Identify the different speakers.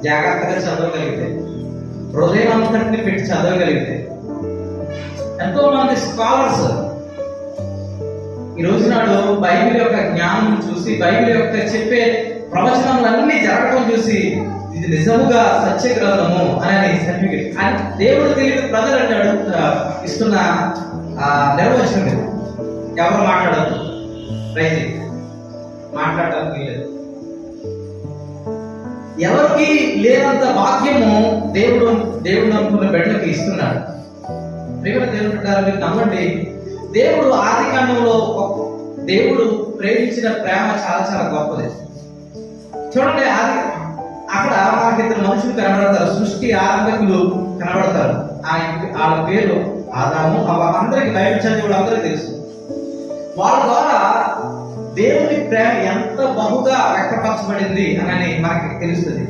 Speaker 1: జాగ్రత్తగా చదవగలిగితే, హృదయం అంతటిని పెట్టి చదవగలిగితే, ఎంతో మంది స్కాలర్స్ ఈ రోజు నాడు బైబిల్ యొక్క జ్ఞానం చూసి, బైబిల్ యొక్క చెప్పే ప్రవచనములన్నీ జరగడం చూసి, ఇది నిజముగా సత్య గ్రంథము అనే సర్టిఫికెట్ అని దేవుడు తెలియదు ప్రజలు అంటాడు ఇస్తున్న నిర్వచనం. ఎవరు మాట్లాడదు, రైతు మాట్లాడటానికి లేదు. ఎవరికి లేనంత భాగ్యము దేవుడు నమ్ముకున్న బిడ్డలకి ఇస్తున్నాడు. ప్రియమైన దేవుడు అంటారు, మీరు నమ్మండి. దేవుడు ఆదికాండంలో దేవుడు ప్రేమించిన ప్రేమ చాలా చాలా గొప్పది. చూడండి, అక్కడ మనకి ఇద్దరు మనుషులు కనబడతారు, సృష్టి ఆరంభకులు కనబడతారు. వాళ్ళ పేరు ఆదాము, అందరికి బైబిల్ చదివి అందరికీ తెలుసు. వాళ్ళ ద్వారా దేవుని ప్రేమ ఎంత బహుగా వ్యక్తపరచబడింది అని మనకి తెలుస్తుంది.